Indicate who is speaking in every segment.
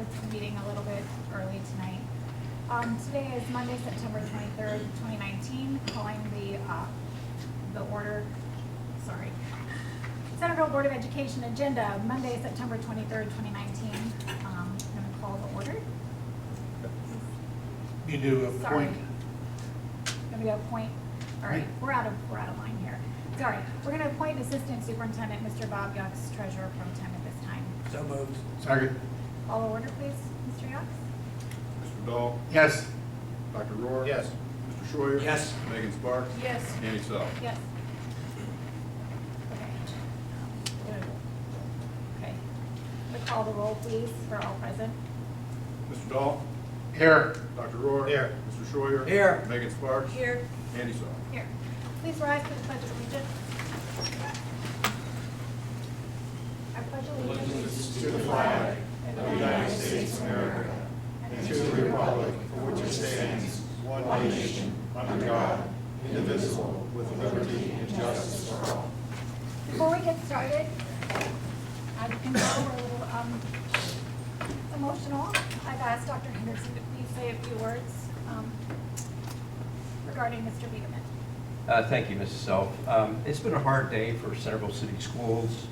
Speaker 1: started the meeting a little bit early tonight. Today is Monday, September 23rd, 2019. Calling Centerville Board of Education agenda, Monday, September 23rd, 2019. I'm going to call the order.
Speaker 2: You do a
Speaker 1: Sorry.
Speaker 2: point.
Speaker 1: Going to appoint. All right, we're out of line here. Sorry, we're going to appoint Assistant Superintendent Mr. Bob Yucks, Treasurer pro tem at this time.
Speaker 2: So moved. Second.
Speaker 1: Call the order, please, Mr. Yucks.
Speaker 3: Mr. Dahl?
Speaker 2: Yes.
Speaker 3: Dr. Rohr?
Speaker 2: Yes.
Speaker 3: Mr. Schroyer?
Speaker 2: Yes.
Speaker 3: Megan Sparks?
Speaker 1: Yes.
Speaker 3: Annie Self?
Speaker 1: Yes. Okay. Call the roll, please, for all present.
Speaker 3: Mr. Dahl?
Speaker 2: Here.
Speaker 3: Dr. Rohr?
Speaker 2: Here.
Speaker 3: Mr. Schroyer?
Speaker 2: Here.
Speaker 3: Megan Sparks?
Speaker 1: Here.
Speaker 3: Annie Self?
Speaker 1: Here. Please rise for the Pledge of Allegiance. I pledge allegiance
Speaker 4: To the flag of the United States of America and to the republic for which it stands, one nation, under God, indivisible, with liberty and justice for all.
Speaker 1: Before we get started, I can know we're a little emotional. I've asked Dr. Henderson to please say a few words regarding Mr. Biederman.
Speaker 5: Thank you, Mrs. Self. It's been a hard day for Centerville City Schools,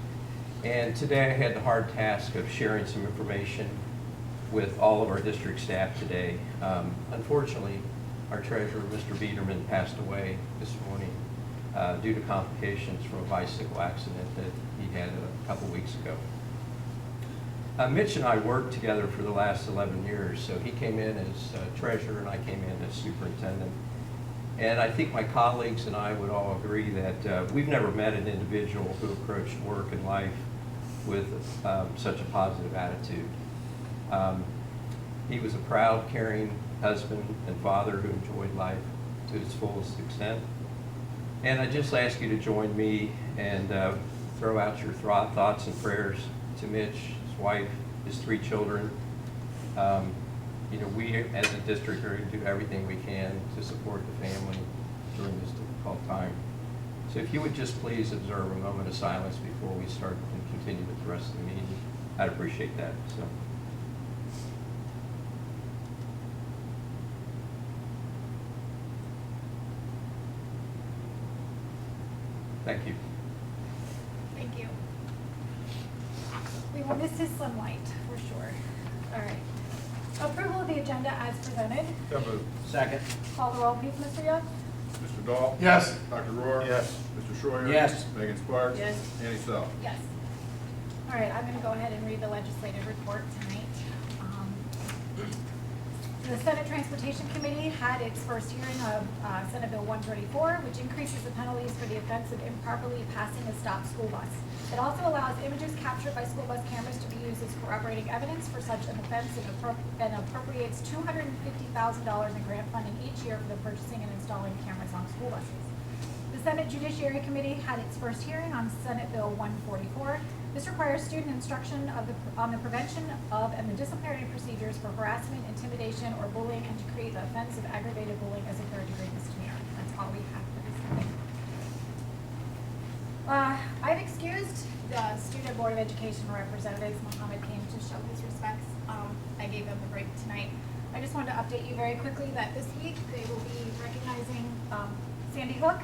Speaker 5: and today I had the hard task of sharing some information with all of our district staff today. Unfortunately, our treasurer, Mr. Biederman, passed away this morning due to complications from a bicycle accident that he had a couple weeks ago. Mitch and I worked together for the last 11 years, so he came in as treasurer and I came in as superintendent. And I think my colleagues and I would all agree that we've never met an individual who approached work and life with such a positive attitude. He was a proud, caring husband and father who enjoyed life to its fullest extent. And I just ask you to join me and throw out your thoughts and prayers to Mitch, his wife, his 3 children. You know, we as a district are going to do everything we can to support the family during this difficult time. So if you would just please observe a moment of silence before we start and continue with the rest of the meeting, I'd appreciate that. So. Thank you.
Speaker 1: Thank you. We will miss his sunlight, for sure. All right. Approval of the agenda as presented.
Speaker 3: So moved.
Speaker 2: Second.
Speaker 1: Call the roll, please, Mr. Yucks.
Speaker 3: Mr. Dahl?
Speaker 2: Yes.
Speaker 3: Dr. Rohr?
Speaker 2: Yes.
Speaker 3: Mr. Schroyer?
Speaker 2: Yes.
Speaker 3: Megan Sparks?
Speaker 1: Yes.
Speaker 3: Annie Self?
Speaker 1: Yes. All right, I'm going to go ahead and read the legislative report tonight. The Senate Transportation Committee had its first hearing of Senate Bill 134, which increases the penalties for the offense of improperly passing a stopped school bus. It also allows images captured by school bus cameras to be used as corroborating evidence for such an offense and appropriates $250,000 in grant funding each year for the purchasing and installing cameras on school buses. The Senate Judiciary Committee had its first hearing on Senate Bill 144. This requires student instruction on the prevention of and the disciplinary procedures for harassment, intimidation, or bullying, and to create the offense of aggravated bullying as a third-degree misdemeanor. That's all we have for this evening. I've excused the Student Board of Education representatives. Mohammed came to show his respects. I gave them the break tonight. I just wanted to update you very quickly that this week they will be recognizing Sandy Hook.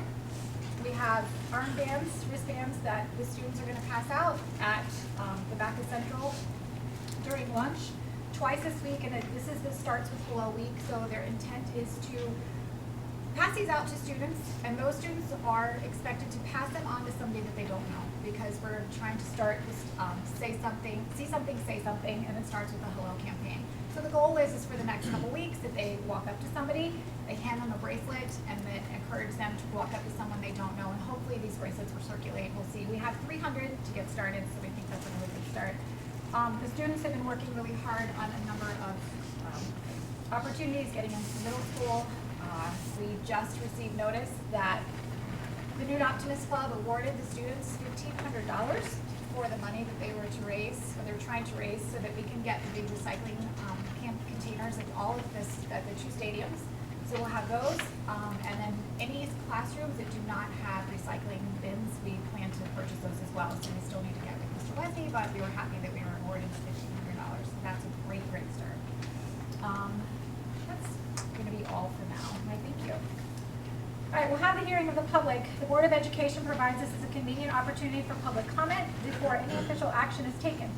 Speaker 1: We have armbands, wristbands that the students are going to pass out at the back of Central during lunch twice this week, and this starts with Hello Week, so their intent is to pass these out to students, and those students are expected to pass them on to somebody that they don't know, because we're trying to start this say something, see something, say something, and it starts with the Hello campaign. So the goal is for the next couple weeks that they walk up to somebody, they hand them a bracelet, and then encourage them to walk up to someone they don't know, and hopefully these bracelets will circulate. We'll see. We have 300 to get started, so we think that's a really good start. The students have been working really hard on a number of opportunities getting into middle school. We just received notice that the New Optimist Club awarded the students $1,500 for the money that they were to raise, or they're trying to raise, so that we can get the big recycling containers at all of this at the 2 stadiums. So we'll have those, and then any classrooms that do not have recycling bins, we plan to purchase those as well. So we still need to get with Mr. Leslie, but we were happy that we were awarded $1,500. So that's a great, great we'll have the hearing of the public. The Board of Education provides this as a convenient opportunity for public comment before any official action is taken.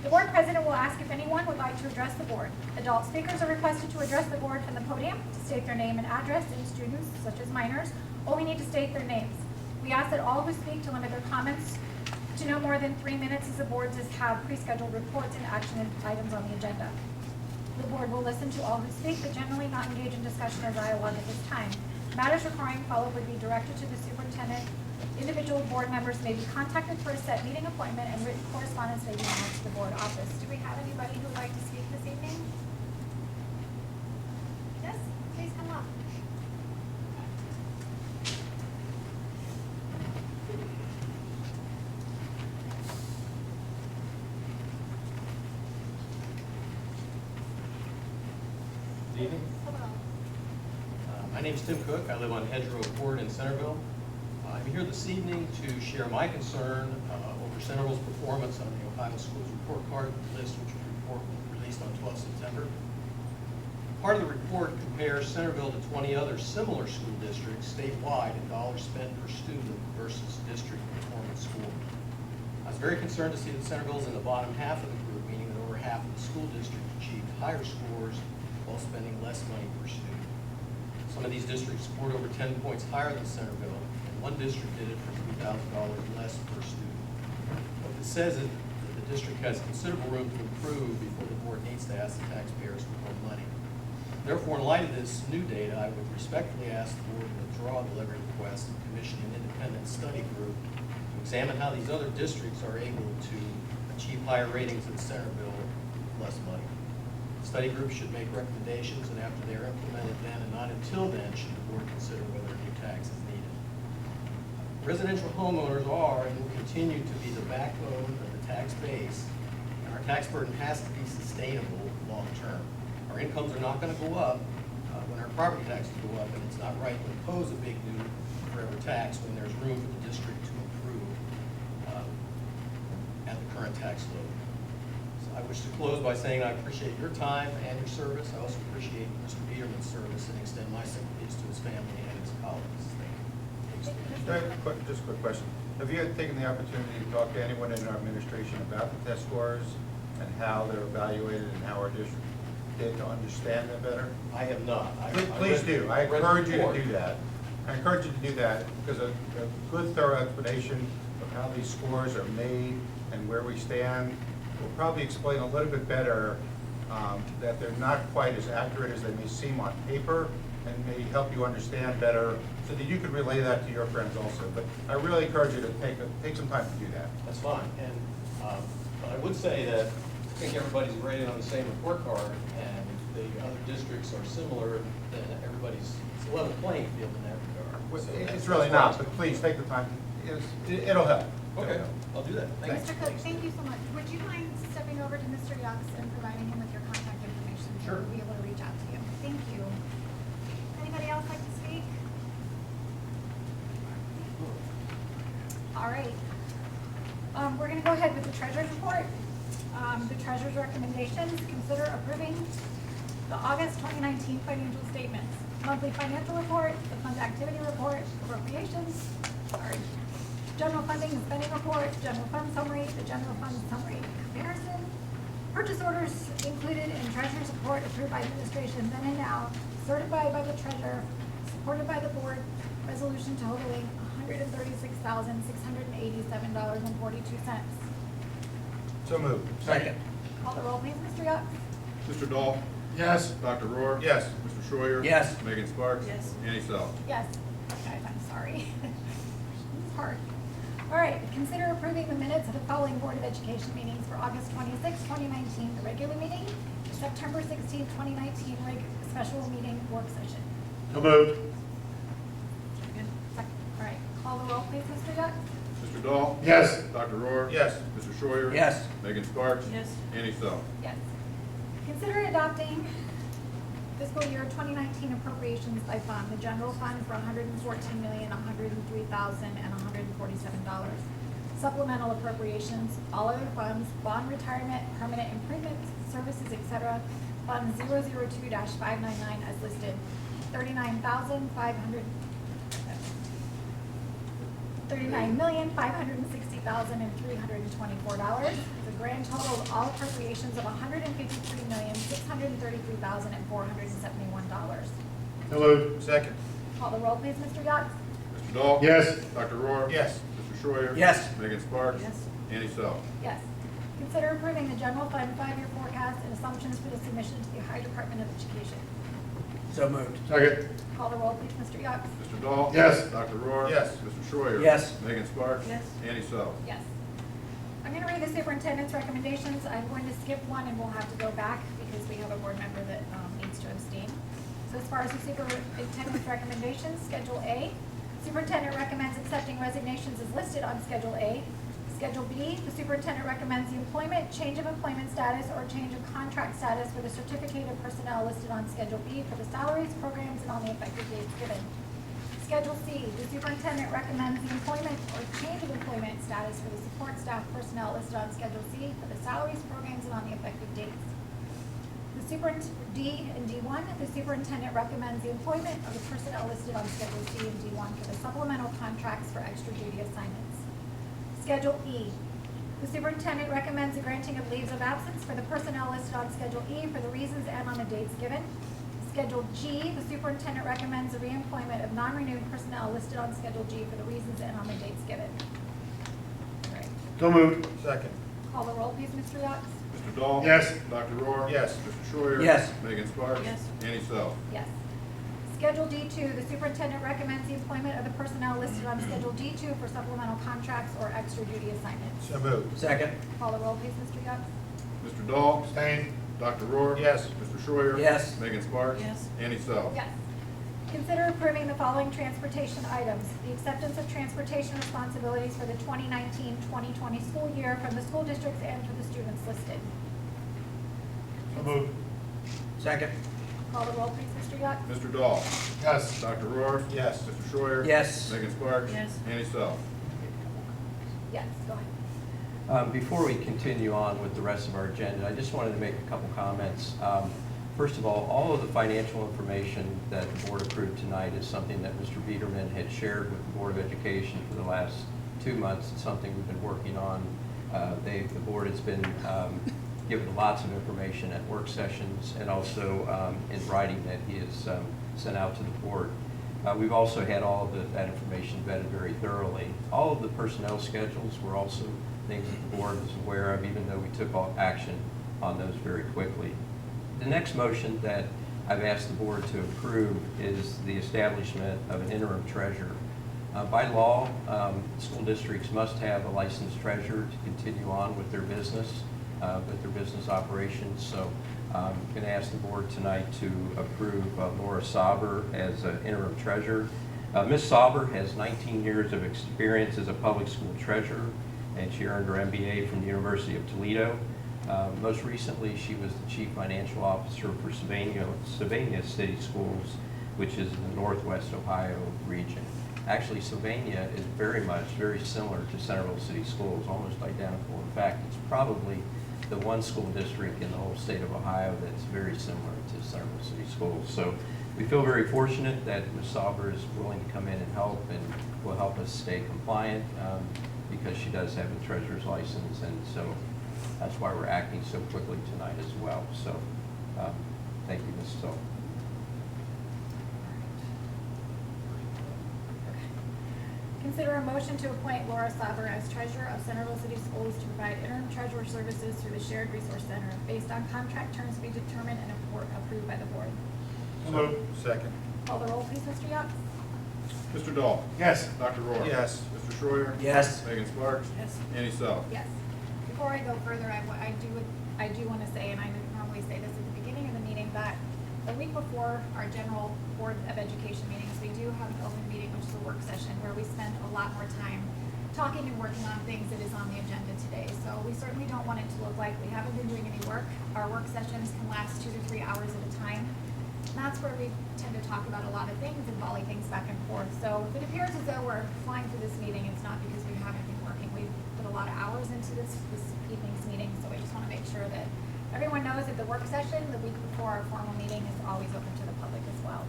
Speaker 1: The board president will ask if anyone would like to address the board. Adult speakers are requested to address the board from the podium, to state their name and address, and students, such as minors, only need to state their names. We ask that all who speak to limit their comments to no more than 3 minutes, as the board does have pre-scheduled reports and action items on the agenda. The board will listen to all who speak, but generally not engage in discussion or dialogue at this time. Matters requiring follow-up would be directed to the superintendent. Individual board members may be contacted for a set meeting appointment, and written correspondence may be mailed to the board office. Do we have anybody who would like to speak this evening? Yes, please come up.
Speaker 6: Good evening.
Speaker 1: Hello.
Speaker 6: My name is Tim Cook. I live on Hedgerow Court in Centerville. I'm here this evening to share my concern over Centerville's performance on the Ohio Schools Report Card list, which was released on 12 September. Part of the report compares Centerville to 20 other similar school districts statewide in dollars spent per student versus district performance score. I was very concerned to see that Centerville is in the bottom half of the group, meaning that over half of the school districts achieved higher scores while spending less money per student. Some of these districts scored over 10 points higher than Centerville, and one district did it for $3,000 less per student. What this says is that the district has considerable room to improve before the board needs to ask the taxpayers for more money. Therefore, in light of this new data, I would respectfully ask the board to withdraw the levy request and commission an independent study group to examine how these other districts are able to achieve higher ratings than Centerville with less money. The study group should make recommendations, and after they are implemented then and not until then should the board consider whether a new tax is needed. Residential homeowners are and will continue to be the backbone of the tax base, and our tax burden has to be sustainable long term. Our incomes are not going to go up when our property taxes go up, and it's not right to impose a big new forever tax when there's room for the district to improve at the current tax load. I wish to close by saying I appreciate your time and your service. I also appreciate Mr. Biederman's service and extend my sympathies to his family and his colleagues. Thank you.
Speaker 4: Just a quick question. Have you taken the opportunity to talk to anyone in our administration about the test scores and how they're evaluated and how our district did to understand them better?
Speaker 6: I have not.
Speaker 4: Please do. I
Speaker 6: read the
Speaker 4: encourage you to
Speaker 6: report.
Speaker 4: do that. I encourage you to do that because a good thorough explanation of how these scores are made and where we stand will probably explain a little bit better that they're not quite as accurate as they may seem on paper, and may help you understand better so that you could relay that to your friends also. But I really encourage you to take some time to do that.
Speaker 6: That's fine. And but I would say that I think everybody's rated on the same report card, and if the other districts are similar, then it's a level playing field in that regard. So
Speaker 4: It's
Speaker 6: that's
Speaker 4: really
Speaker 6: why
Speaker 4: not, but please take the time. It'll help.
Speaker 6: Okay, I'll do that. Thanks.
Speaker 1: Mr. Cook, thank you so much. Would you mind stepping over to Mr. Yox and providing him with your contact information? So
Speaker 6: Sure.
Speaker 1: we'll be able to reach out to you. Thank you. Anybody else like to speak? All right. We're going to go ahead with the treasurer's report. The treasurer's recommendations: consider approving the August 2019 financial statements, monthly financial report, the fund activity report, appropriations, general funding and spending report, general fund summary, the general fund summary comparison, purchase orders included in treasurer's report approved by administration then and now, certified by the treasurer, supported by the board, resolution totaling $136,687.42.
Speaker 4: So moved.
Speaker 2: Second.
Speaker 1: Call the roll, please, Mr. Young.
Speaker 3: Mr. Dahl?
Speaker 2: Yes.
Speaker 3: Dr. Rohr?
Speaker 4: Yes.
Speaker 3: Mr. Schreier?
Speaker 2: Yes.
Speaker 3: Megan Sparks?
Speaker 1: Yes.
Speaker 3: Annie Self?
Speaker 1: Yes. Guys, I'm sorry. It's hard. All right, consider approving the minutes of the following Board of Education meetings for August 26, 2019, the regular meeting, September 16, 2019, special meeting work session.
Speaker 2: So moved.
Speaker 1: Second. All right, call the roll, please, Mr. Young.
Speaker 3: Mr. Dahl?
Speaker 2: Yes.
Speaker 3: Dr. Rohr?
Speaker 4: Yes.
Speaker 3: Mr. Schreier?
Speaker 2: Yes.
Speaker 3: Megan Sparks?
Speaker 1: Yes.
Speaker 3: Annie Self?
Speaker 1: Yes. Consider adopting fiscal year 2019 appropriations by fund. The general fund for $114,103,147. Supplemental appropriations, all other funds, bond retirement, permanent improvements, services, etc. Fund 002-599 as listed. $39,500. $39,560,324. It's a grand total of all appropriations of $153,633,471.
Speaker 2: So moved.
Speaker 4: Second.
Speaker 1: Call the roll, please, Mr. Yachts?
Speaker 3: Mr. Dahl?
Speaker 2: Yes.
Speaker 3: Dr. Rohr?
Speaker 4: Yes.
Speaker 3: Mr. Schreier?
Speaker 2: Yes.
Speaker 3: Megan Sparks?
Speaker 1: Yes.
Speaker 3: Annie Self?
Speaker 1: Yes. Consider approving the general fund 5-year forecast and assumptions for the submission to the Ohio Department of Education.
Speaker 2: So moved. Second.
Speaker 1: Call the roll, please, Mr. Yachts?
Speaker 3: Mr. Dahl?
Speaker 2: Yes.
Speaker 3: Dr. Rohr?
Speaker 4: Yes.
Speaker 3: Mr. Schreier?
Speaker 2: Yes.
Speaker 3: Megan Sparks?
Speaker 1: Yes.
Speaker 3: Annie Self?
Speaker 1: Yes. I'm going to read the superintendent's recommendations. I'm going to skip one and we'll have to go back because we have a board member that needs to abstain. So as far as the superintendent's recommendations, Schedule A, superintendent recommends accepting resignations as listed on Schedule A. Schedule B, the superintendent recommends the employment, change of employment status, or change of contract status for the certificated personnel listed on Schedule B for the salaries, programs, and on the effective dates given. Schedule C, the superintendent recommends the employment or change of employment status for the support staff personnel listed on Schedule C for the salaries, programs, and on the effective dates. The D and D1, the superintendent recommends the employment of the personnel listed on Schedule C and D1 for the supplemental contracts for extra duty assignments. Schedule E, the superintendent recommends the granting of leaves of absence for the personnel listed on Schedule E for the reasons and on the dates given. Schedule G, the superintendent recommends the reemployment of non-renewed personnel listed on Schedule G for the reasons and on the dates given. All right.
Speaker 2: So moved.
Speaker 4: Second.
Speaker 1: Call the roll, please, Mr. Yachts?
Speaker 3: Mr. Dahl?
Speaker 2: Yes.
Speaker 3: Dr. Rohr?
Speaker 4: Yes.
Speaker 3: Mr. Schreier?
Speaker 2: Yes.
Speaker 3: Megan Sparks?
Speaker 1: Yes.
Speaker 3: Annie Self?
Speaker 1: Yes. Schedule D2, the superintendent recommends the employment of the personnel listed on Schedule D2 for supplemental contracts or extra duty assignments.
Speaker 4: So moved.
Speaker 2: Second.
Speaker 1: Call the roll, please, Mr. Yachts?
Speaker 3: Mr. Dahl?
Speaker 2: Abstain.
Speaker 3: Dr. Rohr?
Speaker 4: Yes.
Speaker 3: Mr. Schreier?
Speaker 2: Yes.
Speaker 3: Megan Sparks?
Speaker 1: Yes.
Speaker 3: Annie Self?
Speaker 1: Yes. Consider approving the following transportation items. The acceptance of transportation responsibilities for the 2019-2020 school year from the school districts and for the students listed.
Speaker 2: So moved. Second.
Speaker 1: Call the roll, please, Mr. Yachts?
Speaker 3: Mr. Dahl?
Speaker 2: Yes.
Speaker 3: Dr. Rohr?
Speaker 4: Yes.
Speaker 3: Mr. Schreier?
Speaker 2: Yes.
Speaker 3: Megan Sparks?
Speaker 1: Yes.
Speaker 3: Annie Self?
Speaker 1: Yes, go ahead.
Speaker 5: Before we continue on with the rest of our agenda, I just wanted to make a couple comments. First of all of the financial information that the board approved tonight is something that Mr. Biederman had shared with the Board of Education for the last 2 months. It's something we've been working on. The board has been given lots of information at work sessions and also in writing that he has sent out to the board. We've also had all of that information vetted very thoroughly. All of the personnel schedules were also things that the board was aware of, even though we took all action on those very quickly. The next motion that I've asked the board to approve is the establishment of an interim treasurer. By law, school districts must have a licensed treasurer to continue on with their business operations. So I'm going to ask the board tonight to approve Laura Sauber as an interim treasurer. Ms. Sauber has 19 years of experience as a public school treasurer, and she earned her MBA from the University of Toledo. Most recently, she was the Chief Financial Officer for Sylvania City Schools, which is in the Northwest Ohio region. Actually, Sylvania is very similar to Centerville City Schools, almost identical. In fact, it's probably the one school district in the whole state of Ohio that's very similar to Centerville City Schools. So we feel very fortunate that Ms. Sauber is willing to come in and help and will help us stay compliant because she does have a treasurer's license, and so that's why we're acting so quickly tonight as well. So thank you, Ms. Sauber.
Speaker 1: Consider a motion to appoint Laura Sauber as treasurer of Centerville City Schools to provide interim treasurer services through the Shared Resource Center based on contract terms to be determined and approved by the board.
Speaker 2: So moved.
Speaker 4: Second.
Speaker 1: Call the roll, please, Mr. Yachts?
Speaker 3: Mr. Dahl?
Speaker 2: Yes.
Speaker 3: Dr. Rohr?
Speaker 4: Yes.
Speaker 3: Mr. Schreier?
Speaker 2: Yes.
Speaker 3: Megan Sparks?
Speaker 1: Yes.
Speaker 3: Annie Self?
Speaker 1: Yes. Before I go further, I do want to say, and I normally say this at the beginning of the meeting, that the week before our general Board of Education meetings, we do have an open meeting, which is a work session, where we spend a lot more time talking and working on things that is on the agenda today. So we certainly don't want it to look like we haven't been doing any work. Our work sessions can last 2 to 3 hours at a time. And that's where we tend to talk about a lot of things and volley things back and forth. So if it appears as though we're flying through this meeting, it's not because we haven't been working. We've put a lot of hours into this evening's meeting, so we just want to make sure that everyone knows that the work session the week before our formal meeting is always open to the public as well.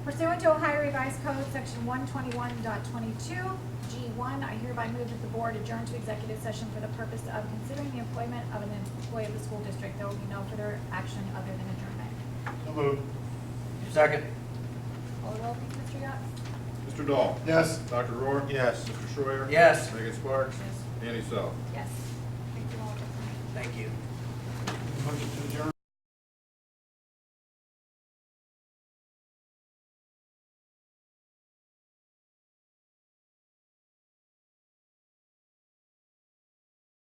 Speaker 1: Pursuant to Ohio Revised Code, Section 121.22, G1, I hereby move that the board adjourn to executive session for the purpose of considering the employment of an employee of the school district. There will be no further action other than adjournment.
Speaker 2: So moved. Second.
Speaker 1: Call the roll, please, Mr. Yachts.
Speaker 3: Mr. Dahl?
Speaker 2: Yes.
Speaker 3: Dr. Rohr?
Speaker 4: Yes.
Speaker 3: Mr. Schreier?
Speaker 2: Yes.
Speaker 3: Megan Sparks?
Speaker 1: Yes.
Speaker 3: Annie Self?
Speaker 1: Yes. Thank you all.
Speaker 2: Thank you. Motion to adjourn.